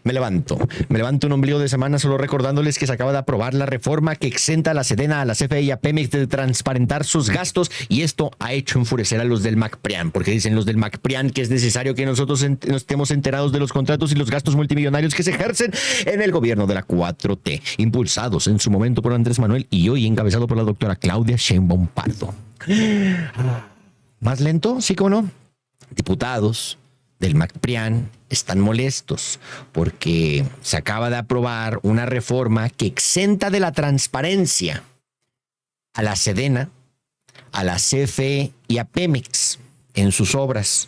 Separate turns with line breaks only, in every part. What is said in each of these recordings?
Me levanto un ombligo de semana solo recordándoles que se acaba de aprobar la reforma que exenta a la Sedena, a la CFE y a Pemex de transparentar sus gastos, y esto ha hecho enfurecer a los del MacPrian, porque dicen los del MacPrian que es necesario que nosotros nos estemos enterados de los contratos y los gastos multimillonarios que se ejercen en el gobierno de la 4T, impulsados en su momento por Andrés Manuel y hoy encabezado por la doctora Claudia Sheinbaum Pardo. ¿Más lento? Sí, ¿cómo no? Diputados del MacPrian están molestos porque se acaba de aprobar una reforma que exenta de la transparencia a la Sedena, a la CFE y a Pemex en sus obras.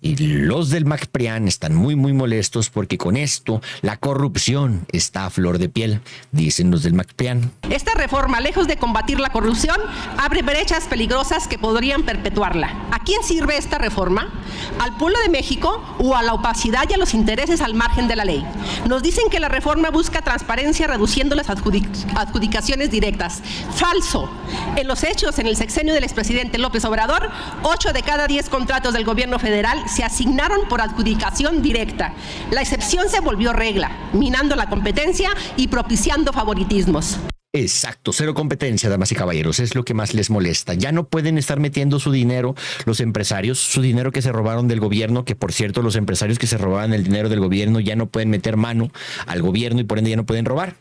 Y los del MacPrian están muy molestos porque con esto la corrupción está a flor de piel, dicen los del MacPrian.
Esta reforma, lejos de combatir la corrupción, abre brechas peligrosas que podrían perpetuarla. ¿A quién sirve esta reforma? ¿Al pueblo de México o a la opacidad y a los intereses al margen de la ley? Nos dicen que la reforma busca transparencia reduciendo las adjudicaciones directas. Falso. En los hechos, en el sexenio del expresidente López Obrador, 8 de cada 10 contratos del gobierno federal se asignaron por adjudicación directa. La excepción se volvió regla, minando la competencia y propiciando favoritismos.
Exacto, cero competencia, damas y caballeros, es lo que más les molesta. Ya no pueden estar metiendo su dinero los empresarios, su dinero que se robaron del gobierno, que por cierto los empresarios que se robaban el dinero del gobierno ya no pueden meter mano al gobierno y por ende ya no pueden robar.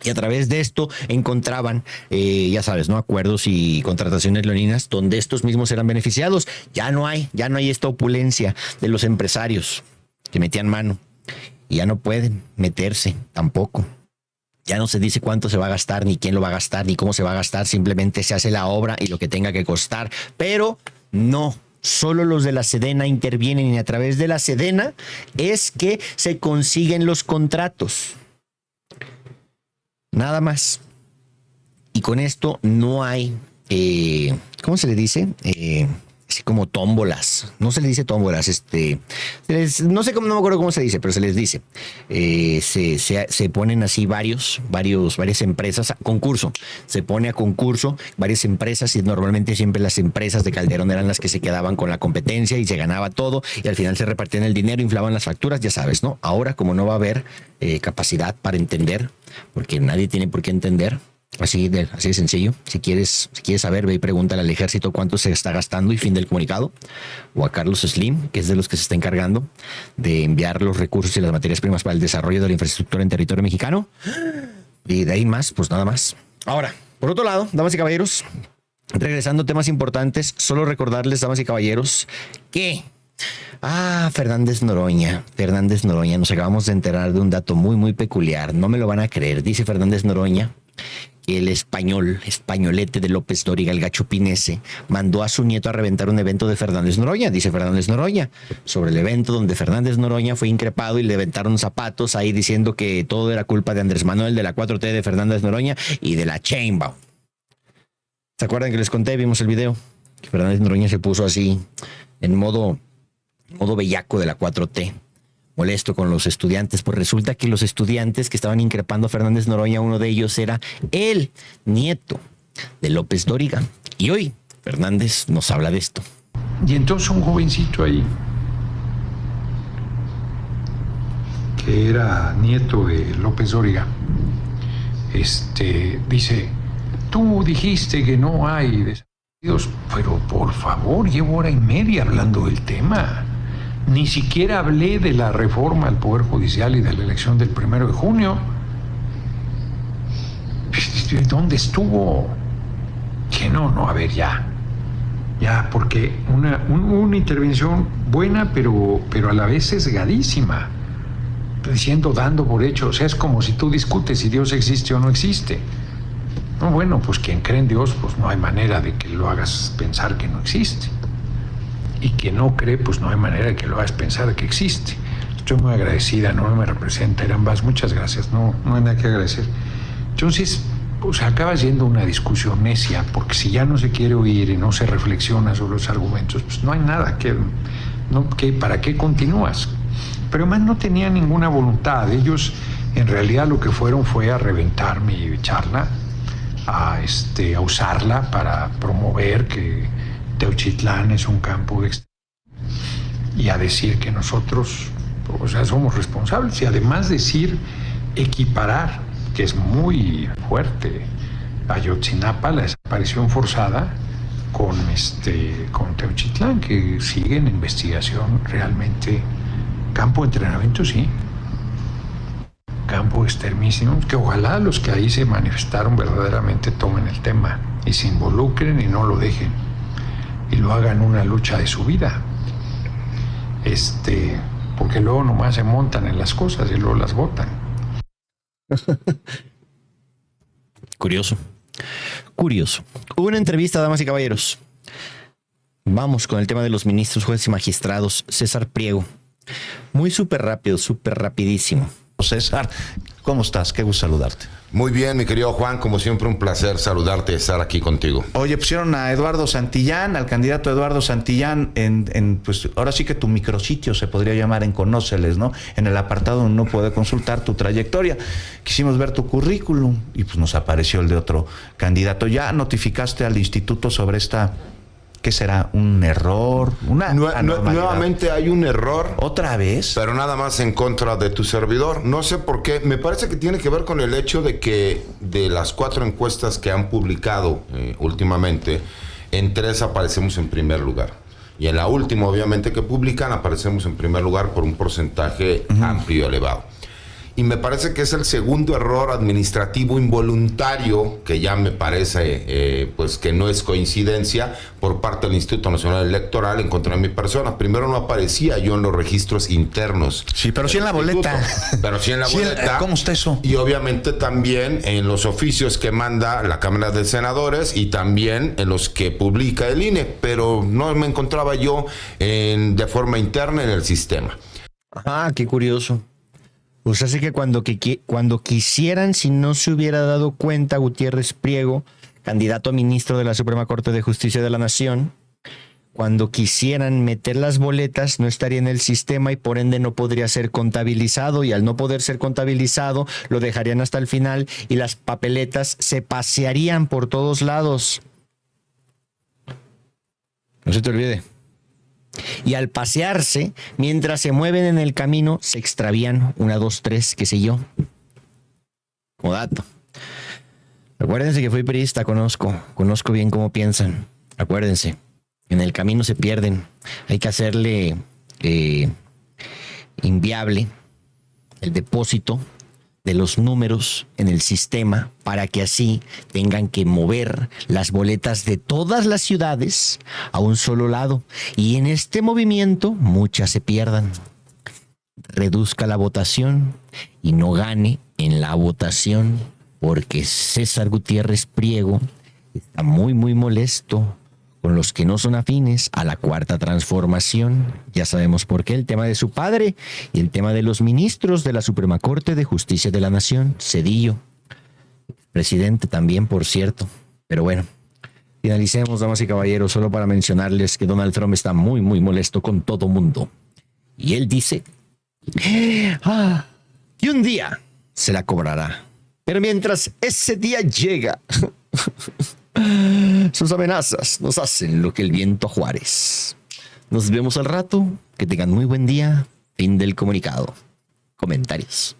Y a través de esto encontraban, ya sabes, ¿no? Acuerdos y contrataciones leoninas donde estos mismos eran beneficiados. Ya no hay esta opulencia de los empresarios que metían mano y ya no pueden meterse tampoco. Ya no se dice cuánto se va a gastar, ni quién lo va a gastar, ni cómo se va a gastar. Simplemente se hace la obra y lo que tenga que costar. Pero no, solo los de la Sedena intervienen y a través de la Sedena es que se consiguen los contratos. Nada más. Y con esto no hay, ¿cómo se le dice? Así como tómbolas. No se le dice tómbolas, no sé cómo, no me acuerdo cómo se dice, pero se les dice. Se ponen así varias empresas a concurso. Se pone a concurso varias empresas y normalmente siempre las empresas de Calderón eran las que se quedaban con la competencia y se ganaba todo y al final se repartían el dinero, inflaban las facturas, ya sabes, ¿no? Ahora, como no va a haber capacidad para entender, porque nadie tiene por qué entender, así de sencillo. Si quieres saber, ve y pregúntale al ejército cuánto se está gastando y fin del comunicado. O a Carlos Slim, que es de los que se está encargando de enviar los recursos y las materias primas para el desarrollo de la infraestructura en territorio mexicano. Y de ahí más, pues nada más. Ahora, por otro lado, damas y caballeros, regresando a temas importantes, solo recordarles, damas y caballeros, que Fernández Noroña, nos acabamos de enterar de un dato muy peculiar. No me lo van a creer. Dice Fernández Noroña que el españolete de López Dóriga, el gachupín ese, mandó a su nieto a reventar un evento de Fernández Noroña. Dice Fernández Noroña sobre el evento donde Fernández Noroña fue increpado y le aventaron zapatos ahí diciendo que todo era culpa de Andrés Manuel, de la 4T, de Fernández Noroña y de la Sheinbaum. ¿Se acuerdan que les conté? Vimos el video que Fernández Noroña se puso así en modo bellaco de la 4T, molesto con los estudiantes. Pues resulta que los estudiantes que estaban increpando a Fernández Noroña, uno de ellos era el nieto de López Dóriga. Y hoy Fernández nos habla de esto.
Y entonces un jovencito ahí, que era nieto de López Dóriga, dice: tú dijiste que no hay desafíos, pero por favor, llevo hora y media hablando del tema. Ni siquiera hablé de la reforma al Poder Judicial y de la elección del 1 de junio. ¿Dónde estuvo? Que no, a ver, ya, porque una intervención buena, pero a la vez sesgadísima, dando por hecho, o sea, es como si tú discutes si Dios existe o no existe. No, bueno, pues quien cree en Dios, pues no hay manera de que lo hagas pensar que no existe. Y quien no cree, pues no hay manera de que lo hagas pensar que existe. Estoy muy agradecida, no me representa, ambas, muchas gracias, no hay nada que agradecer. Entonces, pues acaba siendo una discusión necia, porque si ya no se quiere oír y no se reflexiona sobre los argumentos, pues no hay nada ¿para qué continúas? Pero además no tenía ninguna voluntad. Ellos en realidad lo que fueron fue a reventar mi charla, a usarla para promover que Teuchitlán es un campo y a decir que nosotros O sea, somos responsables. Y además decir equiparar, que es muy fuerte, Ayotzinapa, la desaparición forzada, con Teuchitlán, que sigue en investigación realmente. Campo de entrenamiento, sí. Campo de exterminio, que ojalá los que ahí se manifestaron verdaderamente tomen el tema y se involucren y no lo dejen y lo hagan una lucha de su vida. Porque luego nomás se montan en las cosas y luego las botan.
Curioso. Hubo una entrevista, damas y caballeros. Vamos con el tema de los ministros, jueces y magistrados. César Priego. Muy súper rápido, súper rapidísimo.
César, ¿cómo estás? Qué gusto saludarte.
Muy bien, mi querido Juan, como siempre un placer saludarte y estar aquí contigo.
Oye, pusieron a Eduardo Santillán, al candidato Eduardo Santillán, pues ahora sí que tu micrositio se podría llamar en Conóceles, ¿no? En el apartado donde uno puede consultar tu trayectoria. Quisimos ver tu currículum y pues nos apareció el de otro candidato. ¿Ya notificaste al instituto sobre esta... ¿Qué será? ¿Un error?
Nuevamente hay un error.
¿Otra vez?
Pero nada más en contra de tu servidor. No sé por qué. Me parece que tiene que ver con el hecho de que de las 4 encuestas que han publicado últimamente, en 3 aparecemos en primer lugar. Y en la última, obviamente, que publican, aparecemos en primer lugar por un porcentaje amplio y elevado. Y me parece que es el segundo error administrativo involuntario, que ya me parece pues que no es coincidencia, por parte del Instituto Nacional Electoral en contra de mi persona. Primero no aparecía yo en los registros internos.
Sí, pero sí en la boleta.
Pero sí en la boleta.
¿Cómo está eso?
Y obviamente también en los oficios que manda la Cámara de Senadores y también en los que publica el INE. Pero no me encontraba yo de forma interna en el sistema.
Ah, qué curioso. Pues así que cuando quisieran, si no se hubiera dado cuenta Gutiérrez Priego, candidato a ministro de la Suprema Corte de Justicia de la Nación, cuando quisieran meter las boletas no estaría en el sistema y por ende no podría ser contabilizado, y al no poder ser contabilizado lo dejarían hasta el final y las papeletas se pasearían por todos lados. No se te olvide. Y al pasearse, mientras se mueven en el camino, se extravían 1, 2, 3, qué sé yo. Como dato. Acuérdense que fui periodista, conozco bien cómo piensan. Acuérdense, en el camino se pierden. Hay que hacerle inviable el depósito de los números en el sistema para que así tengan que mover las boletas de todas las ciudades a un solo lado, y en este movimiento muchas se pierdan, reduzca la votación y no gane en la votación, porque César Gutiérrez Priego está muy molesto con los que no son afines a la Cuarta Transformación. Ya sabemos por qué, el tema de su padre y el tema de los ministros de la Suprema Corte de Justicia de la Nación, Zedillo, presidente también, por cierto. Pero bueno, finalicemos, damas y caballeros, solo para mencionarles que Donald Trump está muy molesto con todo mundo. Y él dice que un día se la cobrará. Pero mientras ese día llega... sus amenazas nos hacen lo que el viento a Juárez. Nos vemos al rato. Que tengan muy buen día. Fin del comunicado. Comentarios.